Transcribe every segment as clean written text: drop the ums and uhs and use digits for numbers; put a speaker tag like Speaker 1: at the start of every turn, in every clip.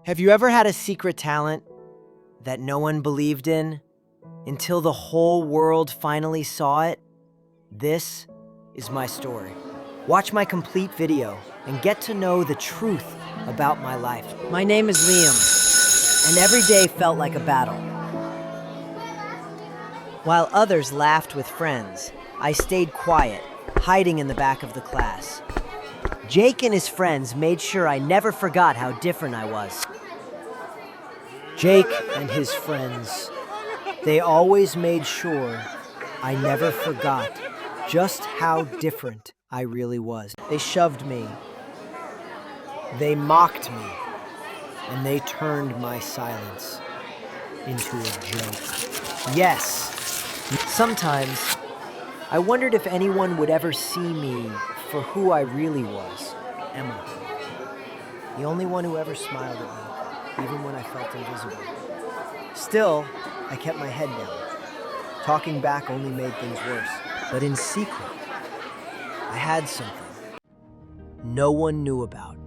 Speaker 1: Have you ever had a secret talent that no one believed in until the whole world finally saw it? This is my story. Watch my complete video and get to know the truth about my life. My name is Liam, and every day felt like a battle. While others laughed with friends, I stayed quiet, hiding in the back of the class. Jake and his friends made sure I never forgot how different I was. Jake and his friends, they always made sure I never forgot just how different I really was. They shoved me, they mocked me, and they turned my silence into a joke. Yes, sometimes I wondered if anyone would ever see me for who I really was, Emma. The only one who ever smiled at me, even when I felt invisible. Still, I kept my head down. Talking back only made things worse. But in secret, I had something no one knew about.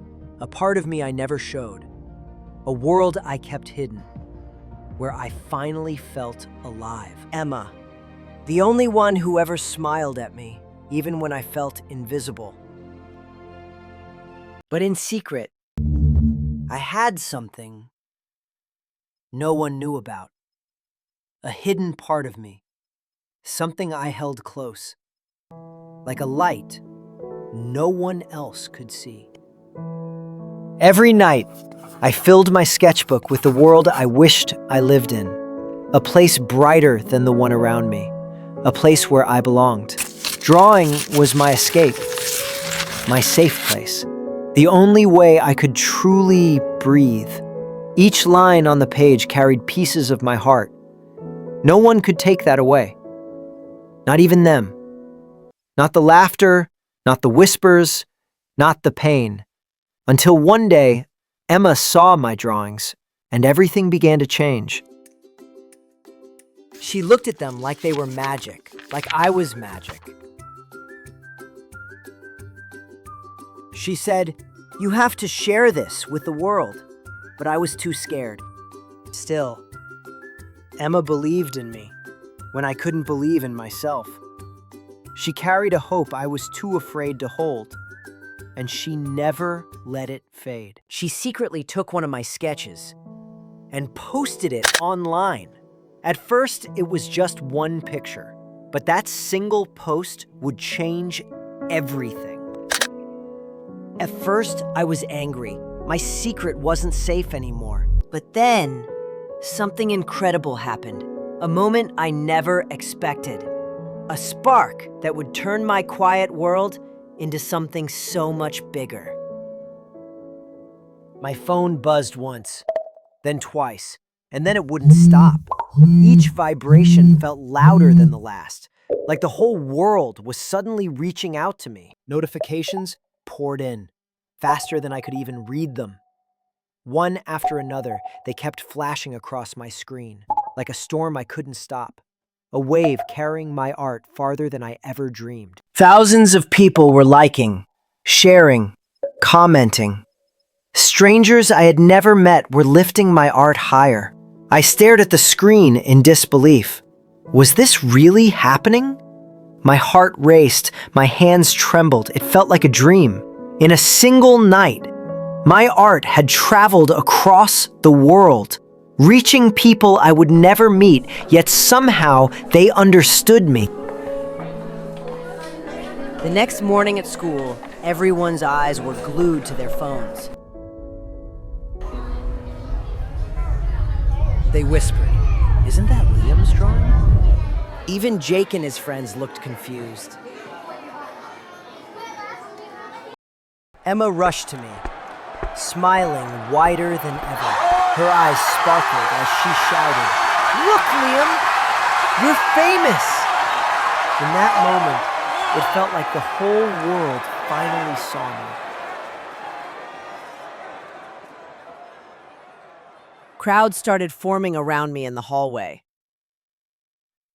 Speaker 1: A part of me I never showed. A world I kept hidden, where I finally felt alive. Emma, the only one who ever smiled at me, even when I felt invisible. But in secret, I had something no one knew about. A hidden part of me, something I held close, like a light no one else could see. Every night, I filled my sketchbook with the world I wished I lived in, a place brighter than the one around me, a place where I belonged. Drawing was my escape, my safe place, the only way I could truly breathe. Each line on the page carried pieces of my heart. No one could take that away. Not even them. Not the laughter, not the whispers, not the pain. Until one day, Emma saw my drawings, and everything began to change. She looked at them like they were magic, like I was magic. She said, "You have to share this with the world," but I was too scared. Still, Emma believed in me when I couldn't believe in myself. She carried a hope I was too afraid to hold, and she never let it fade. She secretly took one of my sketches and posted it online. At first, it was just one picture, but that single post would change everything. At first, I was angry. My secret wasn't safe anymore. But then, something incredible happened. A moment I never expected. A spark that would turn my quiet world into something so much bigger. My phone buzzed once, then twice, and then it wouldn't stop. Each vibration felt louder than the last, like the whole world was suddenly reaching out to me. Notifications poured in, faster than I could even read them. One after another, they kept flashing across my screen, like a storm I couldn't stop. A wave carrying my art farther than I ever dreamed. Thousands of people were liking, sharing, commenting. Strangers I had never met were lifting my art higher. I stared at the screen in disbelief. Was this really happening? My heart raced, my hands trembled. It felt like a dream. In a single night, my art had traveled across the world, reaching people I would never meet, yet somehow they understood me. The next morning at school, everyone's eyes were glued to their phones. They whispered, "Isn't that Liam's drawing?" Even Jake and his friends looked confused. Emma rushed to me, smiling wider than ever. Her eyes sparkled as she shouted, "Look, Liam, you're famous!" In that moment, it felt like the whole world finally saw me. Crowds started forming around me in the hallway.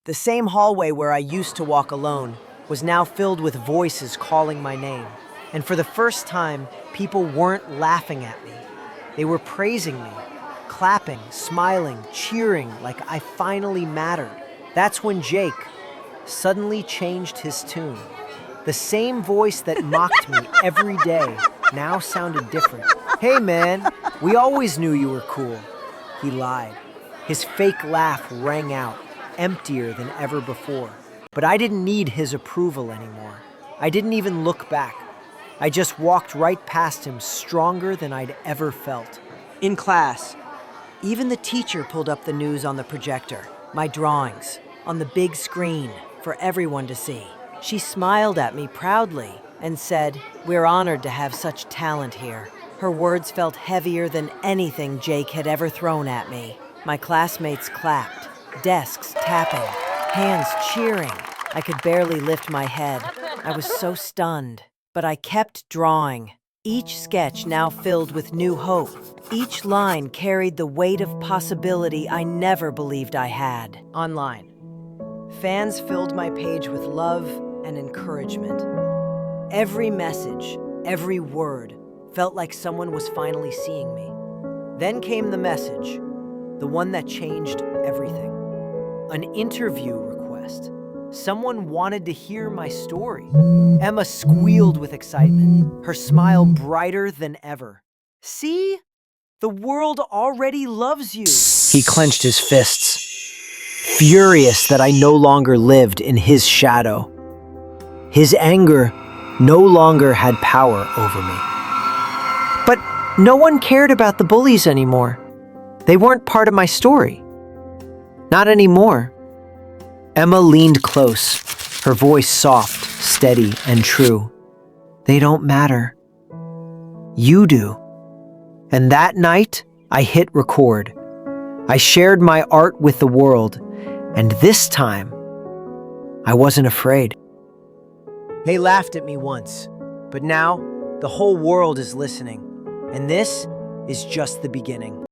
Speaker 1: The same hallway where I used to walk alone was now filled with voices calling my name. And for the first time, people weren't laughing at me. They were praising me, clapping, smiling, cheering like I finally mattered. That's when Jake suddenly changed his tune. The same voice that mocked me every day now sounded different. "Hey man, we always knew you were cool." He lied. His fake laugh rang out, emptier than ever before. But I didn't need his approval anymore. I didn't even look back. I just walked right past him, stronger than I'd ever felt. In class, even the teacher pulled up the news on the projector, my drawings, on the big screen for everyone to see. She smiled at me proudly and said, "We're honored to have such talent here." Her words felt heavier than anything Jake had ever thrown at me. My classmates clapped, desks tapping, hands cheering. I could barely lift my head. I was so stunned, but I kept drawing. Each sketch now filled with new hope. Each line carried the weight of possibility I never believed I had. Online, fans filled my page with love and encouragement. Every message, every word, felt like someone was finally seeing me. Then came the message, the one that changed everything. An interview request. Someone wanted to hear my story. Emma squealed with excitement, her smile brighter than ever. "See? The world already loves you." He clenched his fists, furious that I no longer lived in his shadow. His anger no longer had power over me. But no one cared about the bullies anymore. They weren't part of my story. Not anymore. Emma leaned close, her voice soft, steady, and true. "They don't matter. You do." And that night, I hit record. I shared my art with the world, and this time, I wasn't afraid. They laughed at me once, but now the whole world is listening, and this is just the beginning.